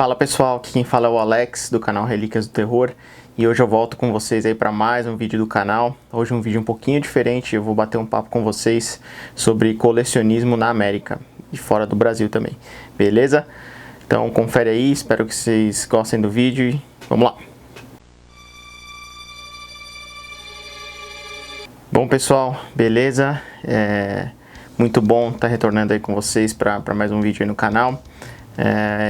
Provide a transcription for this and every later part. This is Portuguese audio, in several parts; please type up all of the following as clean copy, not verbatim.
Fala pessoal, aqui quem fala é o Alex do canal Relíquias do Terror e hoje eu volto com vocês aí para mais um vídeo do canal. Hoje um vídeo um pouquinho diferente, eu vou bater um papo com vocês sobre colecionismo na América e fora do Brasil também, beleza? Então confere aí, espero que vocês gostem do vídeo e vamos lá! Bom pessoal, beleza? Muito bom estar retornando aí com vocês para mais um vídeo aí no canal.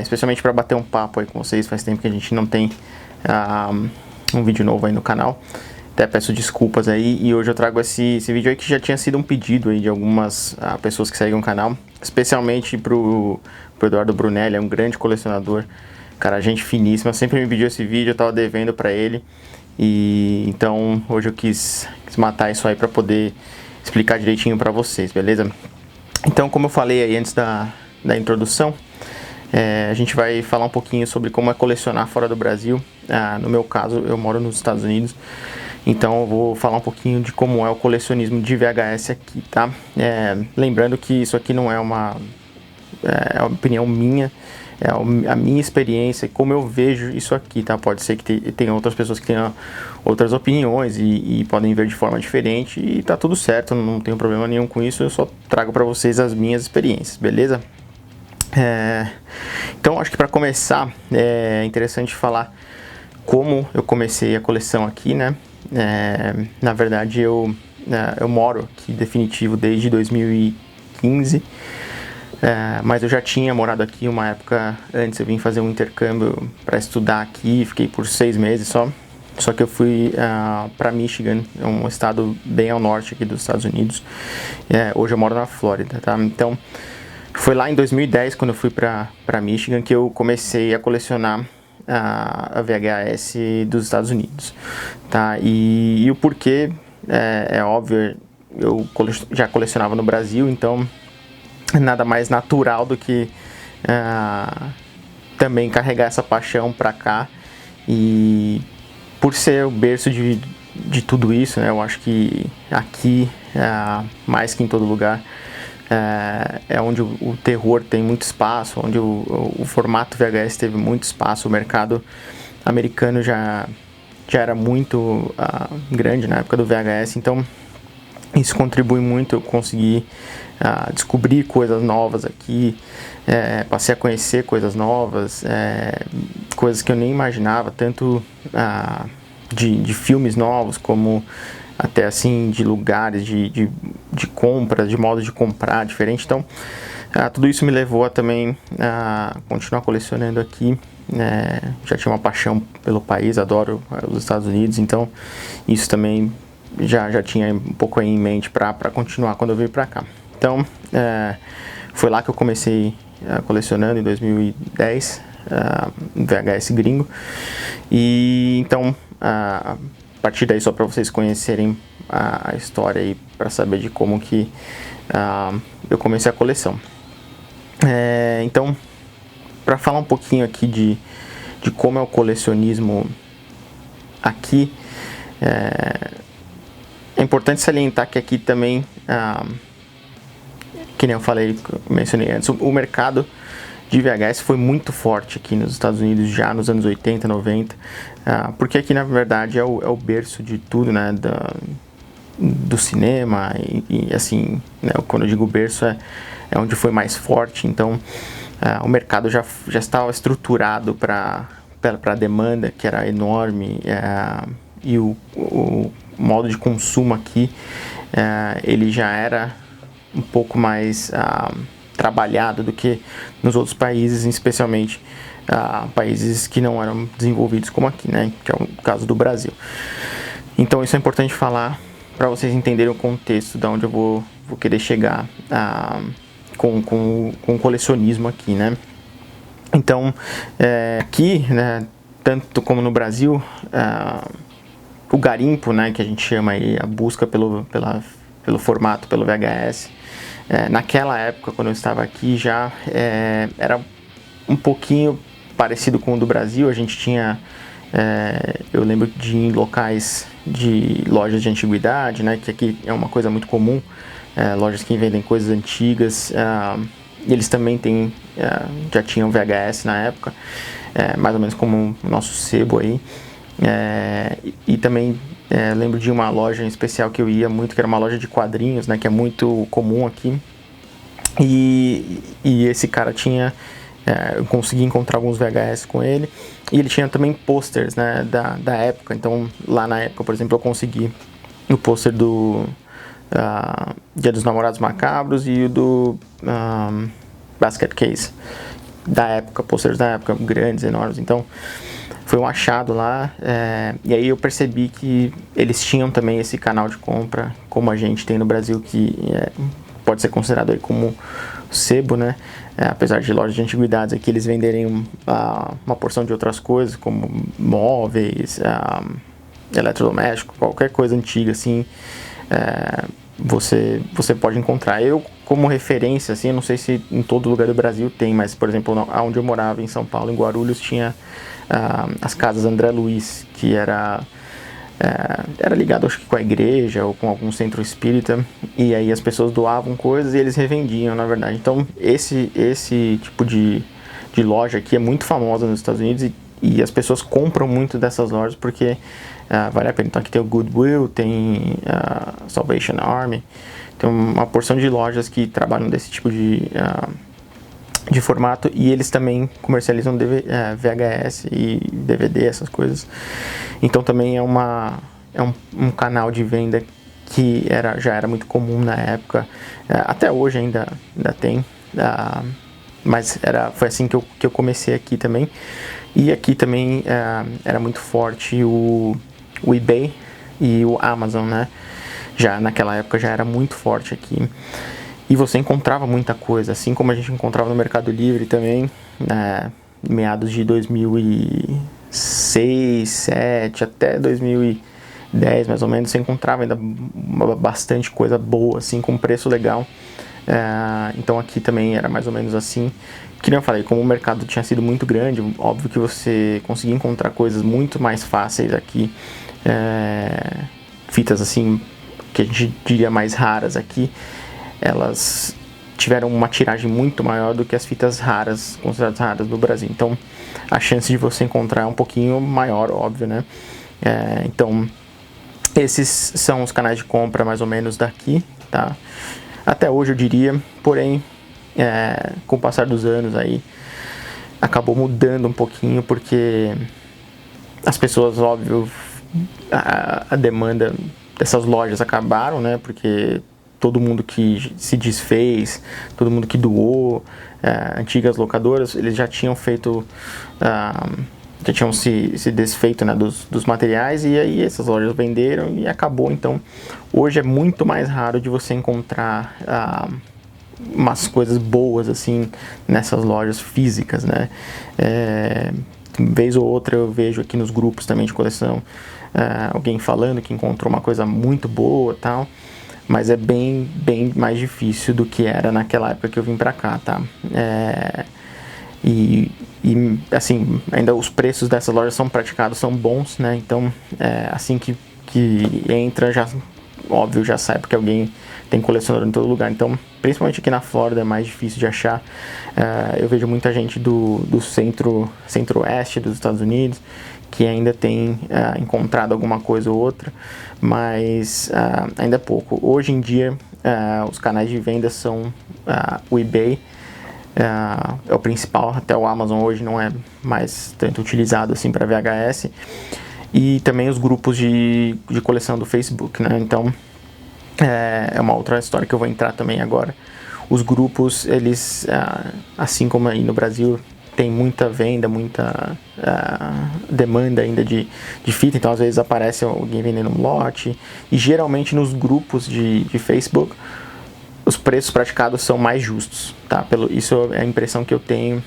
Especialmente para bater um papo aí com vocês, faz tempo que a gente não tem um vídeo novo aí no canal. Até peço desculpas aí, e hoje eu trago esse vídeo aí que já tinha sido um pedido aí de algumas pessoas que seguem o canal, especialmente pro Eduardo Brunelli, é um grande colecionador, cara, gente finíssima, sempre me pediu esse vídeo, eu tava devendo para ele, e então hoje eu quis matar isso aí para poder explicar direitinho para vocês, beleza? Então, como eu falei aí antes da introdução, a gente vai falar um pouquinho sobre como é colecionar fora do Brasil. No meu caso, eu moro nos Estados Unidos, então eu vou falar um pouquinho de como é o colecionismo de VHS aqui, tá? Lembrando que isso aqui não é uma opinião minha, é a minha experiência, como eu vejo isso aqui, tá? Pode ser que tenha outras pessoas que tenham outras opiniões e podem ver de forma diferente, e tá tudo certo, não tenho problema nenhum com isso, eu só trago para vocês as minhas experiências, beleza? Então acho que para começar é interessante falar como eu comecei a coleção aqui, né? Na verdade eu moro aqui definitivo desde 2015, mas eu já tinha morado aqui uma época antes. Eu vim fazer um intercâmbio para estudar aqui, fiquei por 6 meses só que eu fui para Michigan, é um estado bem ao norte aqui dos Estados Unidos. Hoje eu moro na Flórida, tá? Então foi lá em 2010, quando eu fui para Michigan, que eu comecei a colecionar a VHS dos Estados Unidos, tá? E o porquê é óbvio, eu já colecionava no Brasil, então nada mais natural do que também carregar essa paixão para cá. E por ser o berço de tudo isso, né, eu acho que aqui, mais que em todo lugar, é onde o terror tem muito espaço, onde o formato VHS teve muito espaço. O mercado americano já era muito grande na época do VHS, então isso contribui muito. Eu consegui descobrir coisas novas aqui, passei a conhecer coisas novas, coisas que eu nem imaginava, tanto de filmes novos, como até assim de lugares, de compras, de modo de comprar diferente. Então tudo isso me levou a também continuar colecionando aqui. Já tinha uma paixão pelo país, adoro os Estados Unidos, então isso também já tinha um pouco aí em mente para continuar quando eu vim para cá. Então foi lá que eu comecei colecionando em 2010, VHS gringo. E então a partir daí, só para vocês conhecerem a história aí, para saber de como que eu comecei a coleção. Então, para falar um pouquinho aqui de como é o colecionismo aqui, é importante salientar que aqui também, que nem eu falei, mencionei antes, o mercado de VHS foi muito forte aqui nos Estados Unidos já nos anos 80, 90, porque aqui na verdade é o berço de tudo, né, do cinema, e assim, né, quando eu digo berço é onde foi mais forte. Então o mercado já estava estruturado para a demanda, que era enorme, e o modo de consumo aqui ele já era um pouco mais trabalhado do que nos outros países, especialmente países que não eram desenvolvidos como aqui, né, que é o caso do Brasil. Então isso é importante falar para vocês entenderem o contexto de onde eu vou querer chegar com o colecionismo aqui, né. Então aqui, né, tanto como no Brasil, o garimpo, né, que a gente chama aí, a busca pelo formato, pelo VHS, naquela época, quando eu estava aqui, já era um pouquinho parecido com o do Brasil. A gente tinha, eu lembro de ir em locais de lojas de antiguidade, né, que aqui é uma coisa muito comum, lojas que vendem coisas antigas, e eles também já tinham VHS na época, mais ou menos como o nosso sebo aí. E também lembro de uma loja em especial que eu ia muito, que era uma loja de quadrinhos, né, que é muito comum aqui. E esse cara tinha, eu consegui encontrar alguns VHS com ele, e ele tinha também posters, né, da época. Então lá na época, por exemplo, eu consegui o pôster do Dia dos Namorados Macabros e o do Basket Case da época, posters da época, grandes, enormes. Então foi um achado lá, e aí eu percebi que eles tinham também esse canal de compra, como a gente tem no Brasil, que pode ser considerado aí como sebo, né? Apesar de lojas de antiguidades aqui eles venderem uma porção de outras coisas, como móveis, eletrodomésticos, qualquer coisa antiga assim, você pode encontrar. Eu, como referência, assim, eu não sei se em todo lugar do Brasil tem, mas, por exemplo, onde eu morava, em São Paulo, em Guarulhos, tinha as casas André Luiz, que era ligado, acho que, com a igreja ou com algum centro espírita, e aí as pessoas doavam coisas e eles revendiam, na verdade. Então, esse tipo de loja aqui é muito famosa nos Estados Unidos, e as pessoas compram muito dessas lojas porque vale a pena. Então aqui tem o Goodwill, tem a Salvation Army, tem uma porção de lojas que trabalham desse tipo de formato, e eles também comercializam VHS e DVD, essas coisas. Então também é um canal de venda que já era muito comum na época, até hoje ainda tem, mas foi assim que eu comecei aqui também. E aqui também era muito forte o eBay e o Amazon, né? Já naquela época já era muito forte aqui. E você encontrava muita coisa, assim como a gente encontrava no Mercado Livre também, meados de 2006, 2007 até 2010 mais ou menos, você encontrava ainda bastante coisa boa, assim, com preço legal. Então aqui também era mais ou menos assim. Que nem eu falei, como o mercado tinha sido muito grande, óbvio que você conseguia encontrar coisas muito mais fáceis aqui, fitas assim, que a gente diria mais raras aqui, elas tiveram uma tiragem muito maior do que as fitas raras, consideradas raras no Brasil. Então a chance de você encontrar é um pouquinho maior, óbvio, né? Então esses são os canais de compra mais ou menos daqui, tá? Até hoje eu diria, porém com o passar dos anos aí acabou mudando um pouquinho, porque as pessoas, óbvio, a demanda dessas lojas acabaram, né? Porque todo mundo que se desfez, todo mundo que doou, antigas locadoras, eles já tinham feito, já tinham se desfeito, né, dos materiais, e aí essas lojas venderam e acabou. Então hoje é muito mais raro de você encontrar umas coisas boas assim nessas lojas físicas, né? Vez ou outra eu vejo aqui nos grupos também de coleção alguém falando que encontrou uma coisa muito boa, tal, mas é bem mais difícil do que era naquela época que eu vim pra cá, tá? E assim, ainda os preços dessas lojas são praticados, são bons, né? Então assim que entra, já, óbvio, já sai, porque alguém tem colecionador em todo lugar. Então, principalmente aqui na Flórida é mais difícil de achar. Eu vejo muita gente do centro-oeste dos Estados Unidos que ainda tem encontrado alguma coisa ou outra, mas ainda é pouco. Hoje em dia, os canais de venda são o eBay, é o principal. Até o Amazon hoje não é mais tanto utilizado assim para VHS, e também os grupos de coleção do Facebook, né? Então é uma outra história que eu vou entrar também agora. Os grupos, eles, assim como aí no Brasil, tem muita venda, muita demanda ainda de fita, então às vezes aparece alguém vendendo um lote, e geralmente nos grupos de Facebook os preços praticados são mais justos, tá? Isso é a impressão que eu tenho.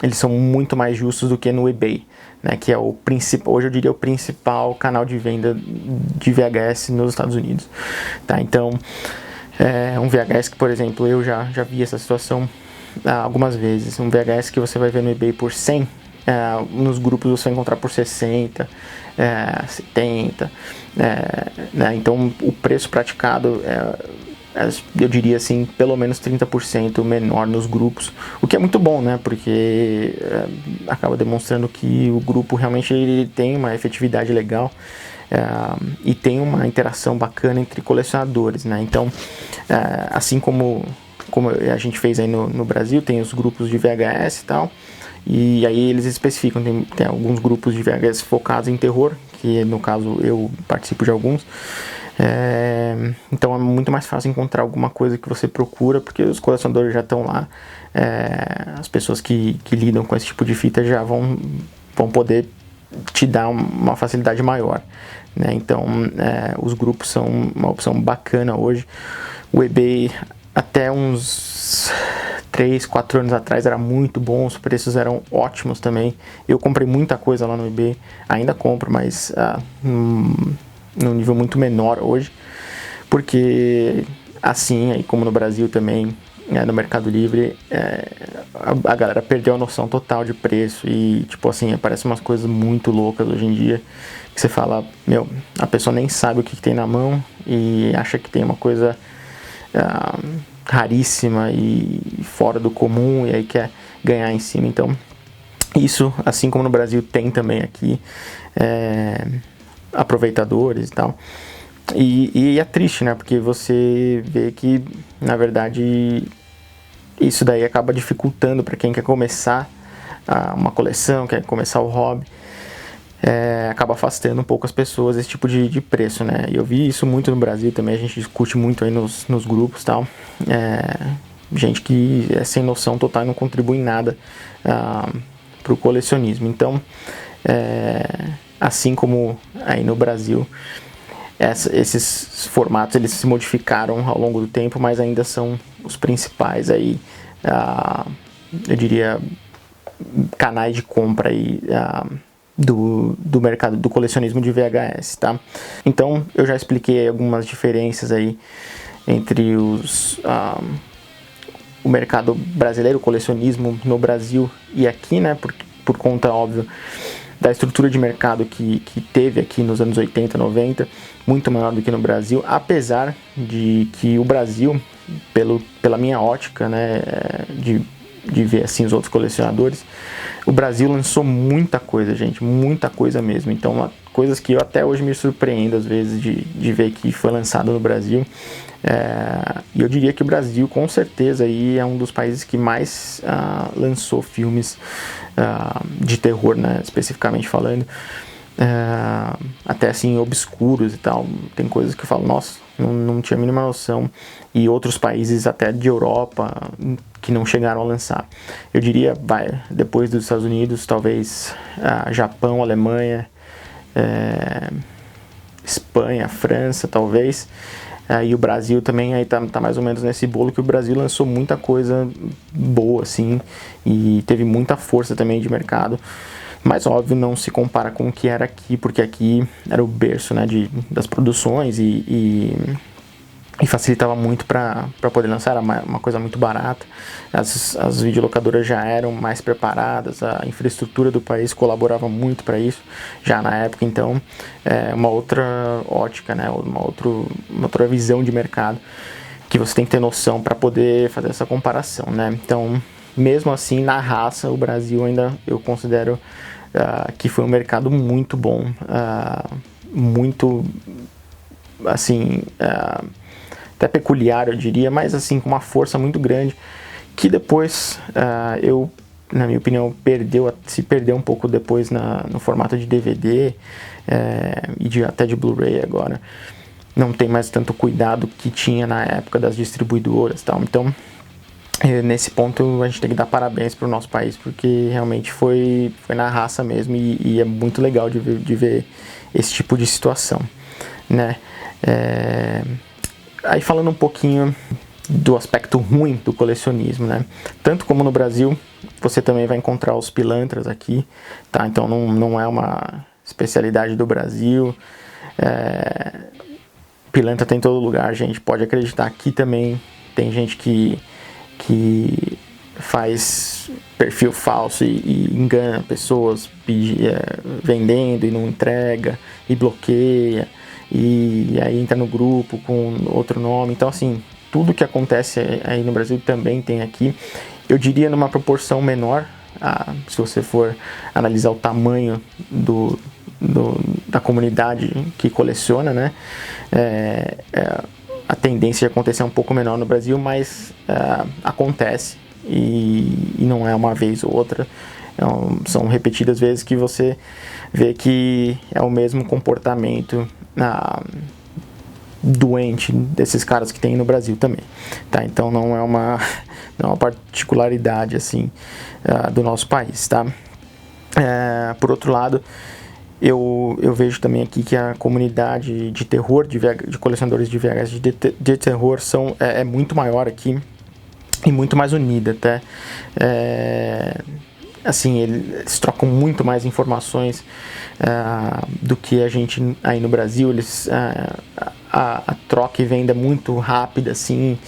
Eles são muito mais justos do que no eBay, né, que é o principal, hoje eu diria o principal canal de venda de VHS nos Estados Unidos, tá? Então um VHS que, por exemplo, eu já vi essa situação algumas vezes. Um VHS que você vai ver no eBay por 100, nos grupos você vai encontrar por 60, 70, né? Então o preço praticado eu diria assim, pelo menos 30% menor nos grupos, o que é muito bom, né, porque acaba demonstrando que o grupo realmente ele tem uma efetividade legal, e tem uma interação bacana entre colecionadores, né, então, assim como a gente fez aí no Brasil, tem os grupos de VHS e tal, e aí eles especificam, tem alguns grupos de VHS focados em terror, que no caso eu participo de alguns, então é muito mais fácil encontrar alguma coisa que você procura, porque os colecionadores já estão lá, as pessoas que lidam com esse tipo de fita já vão poder te dar uma facilidade maior, né? Então os grupos são uma opção bacana hoje. O eBay até uns 3, 4 anos atrás era muito bom, os preços eram ótimos também. Eu comprei muita coisa lá no eBay, ainda compro, mas num nível muito menor hoje, porque assim, aí como no Brasil também, no Mercado Livre, a galera perdeu a noção total de preço e, tipo assim, aparecem umas coisas muito loucas hoje em dia, que você fala, meu, a pessoa nem sabe o que tem na mão e acha que tem uma coisa raríssima e fora do comum e aí quer ganhar em cima. Então, isso, assim como no Brasil, tem também aqui aproveitadores e tal. E é triste, né? Porque você vê que, na verdade, isso daí acaba dificultando para quem quer começar uma coleção, quer começar o hobby. Acaba afastando um pouco as pessoas esse tipo de preço, né? E eu vi isso muito no Brasil também, a gente discute muito aí nos grupos e tal. Gente que é sem noção total e não contribui em nada para o colecionismo. Então, assim como aí no Brasil, esses formatos eles se modificaram ao longo do tempo, mas ainda são os principais aí, eu diria, canais de compra aí, do mercado do colecionismo de VHS, tá? Então eu já expliquei algumas diferenças aí entre o mercado brasileiro, o colecionismo no Brasil e aqui, né? Por conta, óbvio, da estrutura de mercado que teve aqui nos anos 80, 90, muito maior do que no Brasil, apesar de que o Brasil, pela minha ótica, né, de ver assim os outros colecionadores, o Brasil lançou muita coisa, gente, muita coisa mesmo. Então, coisas que eu até hoje me surpreendo às vezes de ver que foi lançado no Brasil. E eu diria que o Brasil, com certeza, aí é um dos países que mais lançou filmes de terror, né, especificamente falando. Até assim, obscuros e tal. Tem coisas que eu falo, nossa, não tinha a mínima noção. E outros países até de Europa que não chegaram a lançar. Eu diria, depois dos Estados Unidos, talvez Japão, Alemanha, Espanha, França, talvez. E o Brasil também aí tá mais ou menos nesse bolo, que o Brasil lançou muita coisa boa, assim, e teve muita força também de mercado. Mas, óbvio, não se compara com o que era aqui, porque aqui era o berço, né, das produções e facilitava muito para poder lançar, era uma coisa muito barata. As videolocadoras já eram mais preparadas, a infraestrutura do país colaborava muito para isso, já na época. Então, uma outra ótica, né, uma outra visão de mercado, que você tem que ter noção para poder fazer essa comparação, né. Então, mesmo assim, na raça, o Brasil ainda eu considero que foi um mercado muito bom, muito, assim, até peculiar, eu diria, mas assim, com uma força muito grande, que depois, na minha opinião, se perdeu um pouco depois no formato de DVD e até de Blu-ray agora. Não tem mais tanto cuidado que tinha na época das distribuidoras e tal. Então, nesse ponto, a gente tem que dar parabéns para o nosso país, porque realmente foi na raça mesmo, e é muito legal de ver esse tipo de situação, né? Aí falando um pouquinho do aspecto ruim do colecionismo, né? Tanto como no Brasil, você também vai encontrar os pilantras aqui, tá? Então não é uma especialidade do Brasil. Pilantra tem em todo lugar, gente. Pode acreditar, aqui também tem gente que faz perfil falso e engana pessoas vendendo e não entrega e bloqueia, e aí entra no grupo com outro nome. Então, assim, tudo que acontece aí no Brasil também tem aqui. Eu diria numa proporção menor, se você for analisar o tamanho da comunidade que coleciona, né? A tendência de acontecer é um pouco menor no Brasil, mas acontece e não é uma vez ou outra. São repetidas vezes que você vê que é o mesmo comportamento doente desses caras que tem no Brasil também, tá? Então não é uma particularidade assim do nosso país, tá? Por outro lado, eu vejo também aqui que a comunidade de terror, de colecionadores de VHS de terror é muito maior aqui e muito mais unida, tá? Assim, eles trocam muito mais informações do que a gente aí no Brasil. A troca e venda é muito rápida, assim.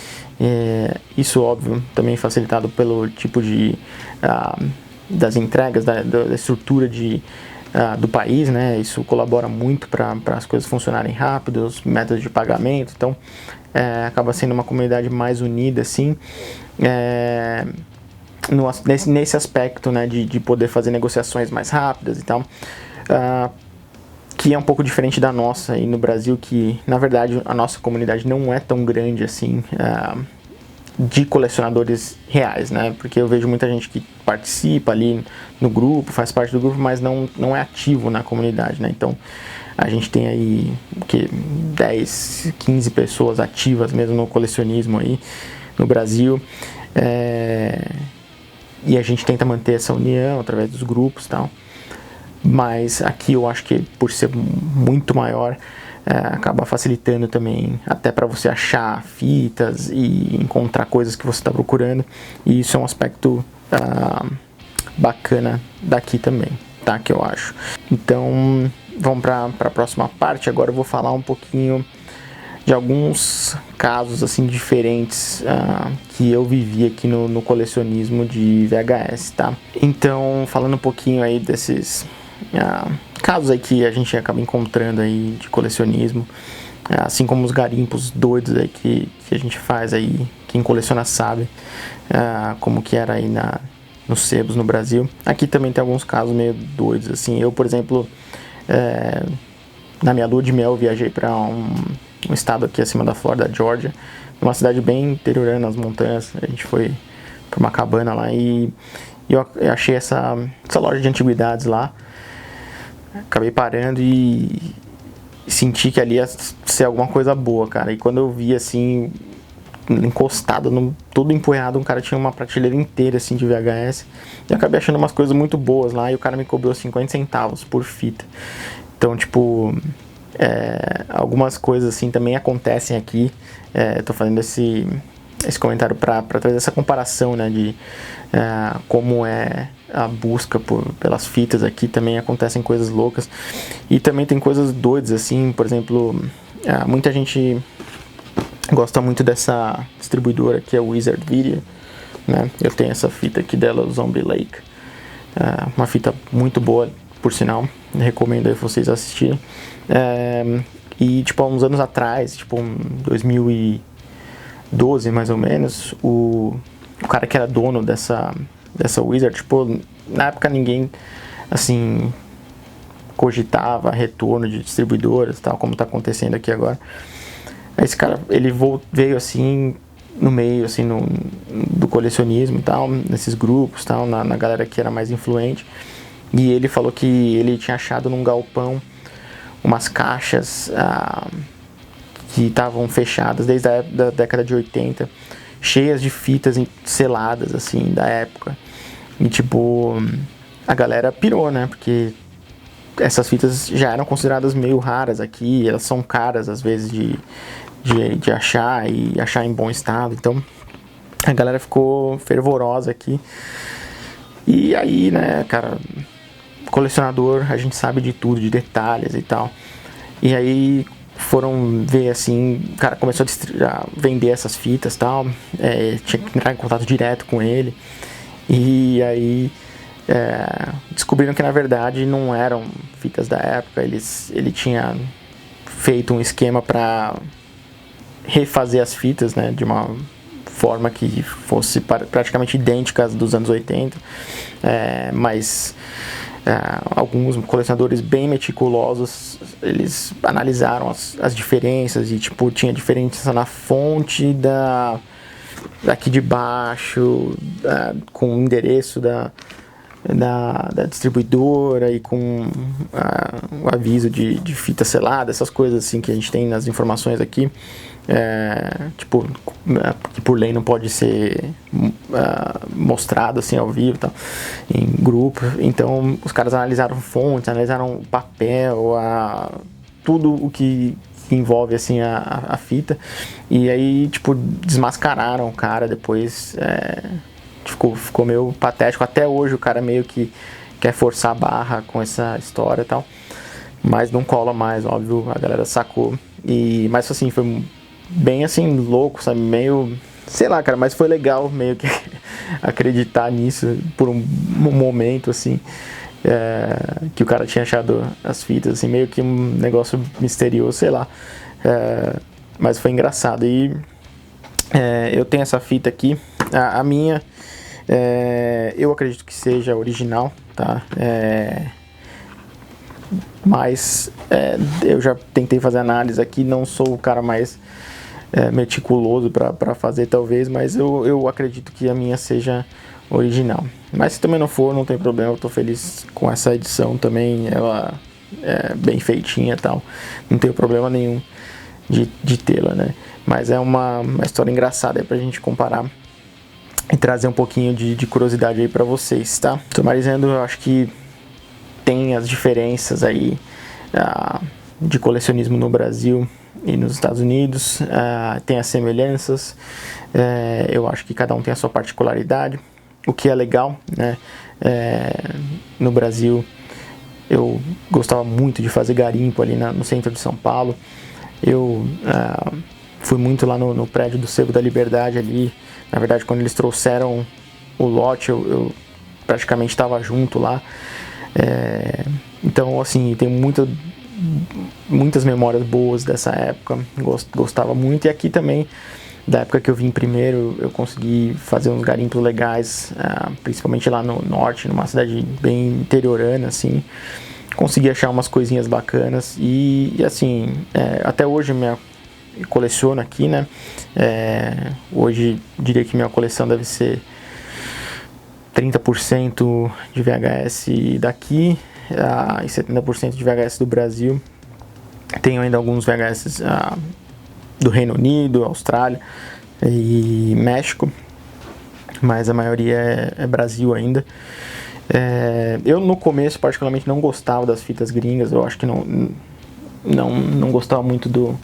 Isso, óbvio, também facilitado pelo tipo das entregas, da estrutura do país, né? Isso colabora muito para as coisas funcionarem rápido, os métodos de pagamento. Então, acaba sendo uma comunidade mais unida, assim. Nesse aspecto, né, de poder fazer negociações mais rápidas e tal, que é um pouco diferente da nossa aí no Brasil, que na verdade a nossa comunidade não é tão grande assim, de colecionadores reais, né, porque eu vejo muita gente que participa ali no grupo, faz parte do grupo, mas não é ativo na comunidade, né, então a gente tem aí 10, 15 pessoas ativas mesmo no colecionismo aí no Brasil, e a gente tenta manter essa união através dos grupos e tal. Mas aqui eu acho que por ser muito maior, acaba facilitando também até para você achar fitas e encontrar coisas que você está procurando. E isso é um aspecto bacana daqui também, tá? Que eu acho. Então vamos para a próxima parte. Agora eu vou falar um pouquinho de alguns casos assim diferentes que eu vivi aqui no colecionismo de VHS, tá? Então, falando um pouquinho aí desses casos aí que a gente acaba encontrando aí de colecionismo, assim como os garimpos doidos aí que a gente faz aí, quem coleciona sabe como que era aí nos sebos no Brasil. Aqui também tem alguns casos meio doidos, assim. Eu, por exemplo, na minha lua de mel, viajei para um estado aqui acima da Flórida, Georgia, uma cidade bem interiorana, nas montanhas. A gente foi para uma cabana lá e eu achei essa loja de antiguidades lá. Acabei parando e senti que ali ia ser alguma coisa boa, cara. E quando eu vi assim, encostado, todo empunhado, um cara tinha uma prateleira inteira assim de VHS. E eu acabei achando umas coisas muito boas lá e o cara me cobrou 50 centavos por fita. Então, tipo, algumas coisas assim também acontecem aqui. Tô fazendo esse comentário para trazer essa comparação, né, de como é a busca pelas fitas aqui. Também acontecem coisas loucas e também tem coisas doidas assim. Por exemplo, muita gente gosta muito dessa distribuidora que é o Wizard Video, né? Eu tenho essa fita aqui dela, o Zombie Lake, uma fita muito boa, por sinal. Recomendo aí vocês assistirem. E tipo, há uns anos atrás, tipo em 2012 mais ou menos, o cara que era dono dessa Wizard, tipo, na época ninguém assim cogitava retorno de distribuidoras, tal, como tá acontecendo aqui agora. Esse cara, ele veio assim no meio assim do colecionismo e tal, nesses grupos, tal, na galera que era mais influente. E ele falou que ele tinha achado num galpão umas caixas que estavam fechadas desde a da década de 80, cheias de fitas seladas, assim, da época. E, tipo, a galera pirou, né? Porque essas fitas já eram consideradas meio raras aqui, elas são caras, às vezes, de achar e achar em bom estado. Então, a galera ficou fervorosa aqui. E aí, né, cara, colecionador, a gente sabe de tudo, de detalhes e tal. E aí foram ver assim, o cara começou a vender essas fitas e tal, tinha que entrar em contato direto com ele. E aí descobriram que na verdade não eram fitas da época, ele tinha feito um esquema para refazer as fitas, né, de uma forma que fosse praticamente idêntica às dos anos 80, mas alguns colecionadores bem meticulosos, eles analisaram as diferenças e tipo, tinha diferença na fonte daqui de baixo, com o endereço da distribuidora e com o aviso de fita selada, essas coisas assim que a gente tem nas informações aqui, tipo, que por lei não pode ser mostrado assim ao vivo, tal, em grupo. Então os caras analisaram fontes, analisaram o papel, tudo o que envolve assim a fita, e aí tipo desmascararam o cara depois. Ficou meio patético. Até hoje o cara meio que quer forçar a barra com essa história e tal, mas não cola mais, óbvio, a galera sacou. Mas assim, foi bem assim, louco, sabe, meio, sei lá, cara, mas foi legal meio que acreditar nisso por um momento, assim, que o cara tinha achado as fitas, assim, meio que um negócio misterioso, sei lá, mas foi engraçado. E eu tenho essa fita aqui, a minha, eu acredito que seja original, tá? Mas eu já tentei fazer análise aqui, não sou o cara mais meticuloso para fazer talvez, mas eu acredito que a minha seja original. Mas se também não for, não tem problema, eu tô feliz com essa edição também, ela é bem feitinha e tal, não tenho problema nenhum de tê-la, né? Mas é uma história engraçada aí pra gente comparar e trazer um pouquinho de curiosidade aí pra vocês, tá? Summarizando, eu acho que tem as diferenças aí de colecionismo no Brasil e nos Estados Unidos, tem as semelhanças, eu acho que cada um tem a sua particularidade, o que é legal, né? No Brasil eu gostava muito de fazer garimpo ali no centro de São Paulo. Eu fui muito lá no prédio do Sebo da Liberdade ali. Na verdade, quando eles trouxeram o lote, eu praticamente estava junto lá. Então, assim, tem muitas memórias boas dessa época. Gostava muito. E aqui também, da época que eu vim primeiro, eu consegui fazer uns garimpos legais, principalmente lá no norte, numa cidade bem interiorana, assim. Consegui achar umas coisinhas bacanas e assim, até hoje coleciono aqui, né? Hoje diria que minha coleção deve ser 30% de VHS daqui e 70% de VHS do Brasil. Tenho ainda alguns VHS do Reino Unido, Austrália e México, mas a maioria é Brasil ainda. Eu no começo particularmente não gostava das fitas gringas, eu acho que não gostava muito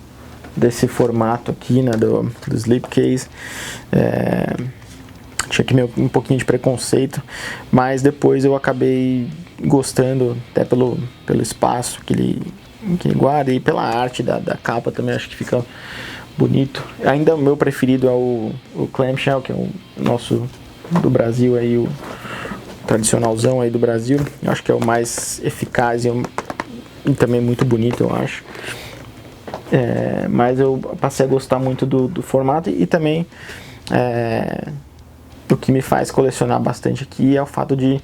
desse formato aqui, né, do slipcase. Tinha que um pouquinho de preconceito, mas depois eu acabei gostando, até pelo espaço que ele guarda e pela arte da capa também, acho que fica bonito. Ainda o meu preferido é o clamshell, que é o nosso do Brasil aí, o tradicionalzão aí do Brasil. Eu acho que é o mais eficaz e também muito bonito, eu acho. Mas eu passei a gostar muito do formato e também o que me faz colecionar bastante aqui é o fato de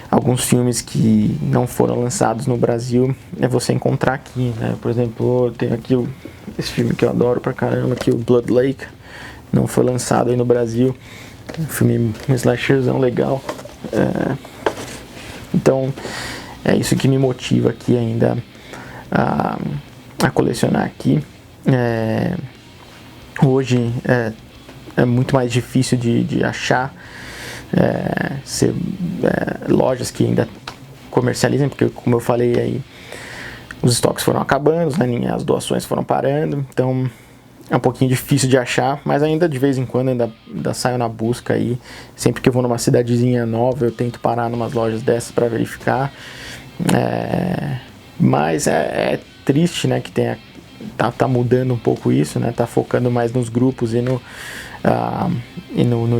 alguns filmes que não foram lançados no Brasil você encontrar aqui, né? Por exemplo, tem aqui esse filme que eu adoro pra caramba, aqui, o Blood Lake, não foi lançado aí no Brasil. Um filme, um slasherzão legal. Então é isso que me motiva aqui ainda a colecionar aqui. Hoje é muito mais difícil de achar lojas que ainda comercializam, porque como eu falei aí, os estoques foram acabando, né, as doações foram parando, então é um pouquinho difícil de achar, mas ainda de vez em quando ainda saio na busca aí. Sempre que eu vou numa cidadezinha nova, eu tento parar numas lojas dessas para verificar. Mas é triste, né, que tá mudando um pouco isso, né, tá focando mais nos grupos e no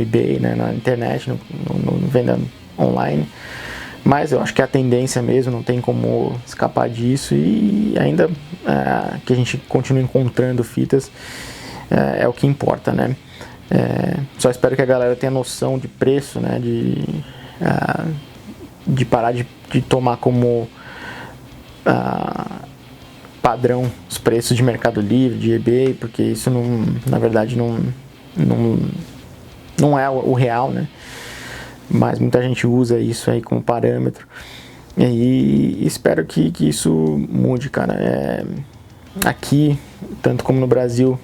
eBay, né, na internet, no venda online. Mas eu acho que é a tendência mesmo, não tem como escapar disso, e ainda que a gente continue encontrando fitas, é o que importa, né? Só espero que a galera tenha noção de preço, né? De parar de tomar como padrão os preços de Mercado Livre, de eBay, porque isso não, na verdade não é o real, né? Mas muita gente usa isso aí como parâmetro. E espero que isso mude, cara. Aqui, tanto como no Brasil,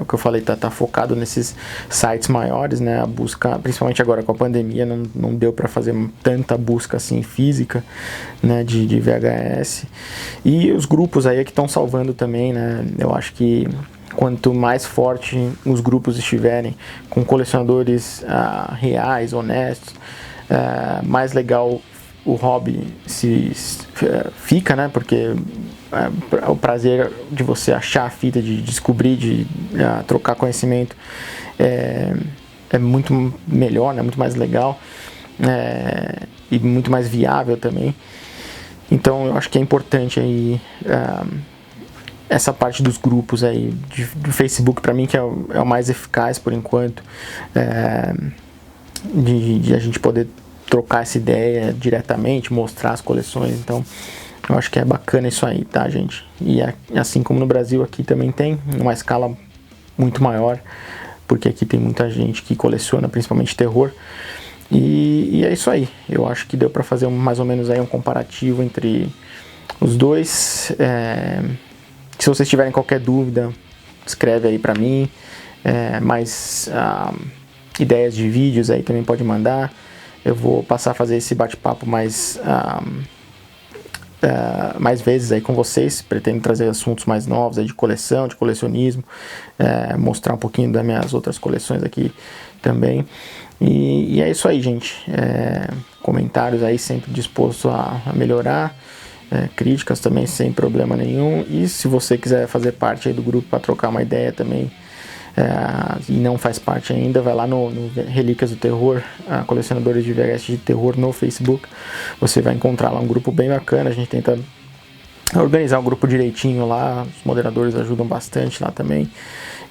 o que eu falei, tá focado nesses sites maiores, né? A busca, principalmente agora com a pandemia, não deu para fazer tanta busca assim física, né? De VHS. E os grupos aí é que estão salvando também, né? Eu acho que quanto mais forte os grupos estiverem, com colecionadores reais, honestos, mais legal o hobby fica, né? Porque o prazer de você achar a fita, de descobrir, de trocar conhecimento é muito melhor, né? Muito mais legal e muito mais viável também. Então eu acho que é importante aí essa parte dos grupos aí do Facebook, para mim, que é o mais eficaz por enquanto, de a gente poder trocar essa ideia diretamente, mostrar as coleções. Então eu acho que é bacana isso aí, tá, gente? E assim como no Brasil, aqui também tem uma escala muito maior, porque aqui tem muita gente que coleciona, principalmente terror. E é isso aí. Eu acho que deu para fazer mais ou menos aí um comparativo entre os dois. Se vocês tiverem qualquer dúvida, escreve aí para mim. Mais ideias de vídeos aí também pode mandar. Eu vou passar a fazer esse bate-papo mais vezes aí com vocês. Pretendo trazer assuntos mais novos aí de coleção, de colecionismo, mostrar um pouquinho das minhas outras coleções aqui também. E é isso aí, gente. Comentários aí, sempre disposto a melhorar. Críticas também sem problema nenhum. E se você quiser fazer parte aí do grupo para trocar uma ideia também, e não faz parte ainda, vai lá no Relíquias do Terror, colecionadores de VHS de terror no Facebook. Você vai encontrar lá um grupo bem bacana. A gente tenta organizar o grupo direitinho lá, os moderadores ajudam bastante lá também.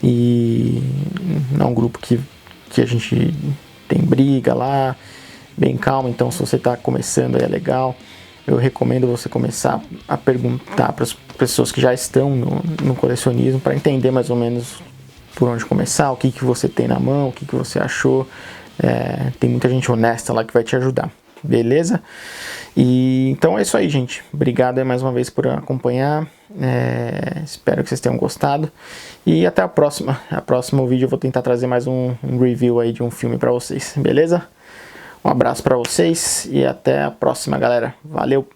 E é um grupo que a gente tem briga lá, bem calmo. Então, se você está começando aí, é legal. Eu recomendo você começar a perguntar para as pessoas que já estão no colecionismo, para entender mais ou menos por onde começar, o que você tem na mão, o que você achou. Tem muita gente honesta lá que vai te ajudar, beleza? E então é isso aí, gente. Obrigado aí mais uma vez por acompanhar. Espero que vocês tenham gostado. E até a próxima. A próximo vídeo eu vou tentar trazer mais um review aí de um filme para vocês, beleza? Um abraço para vocês e até a próxima, galera. Valeu!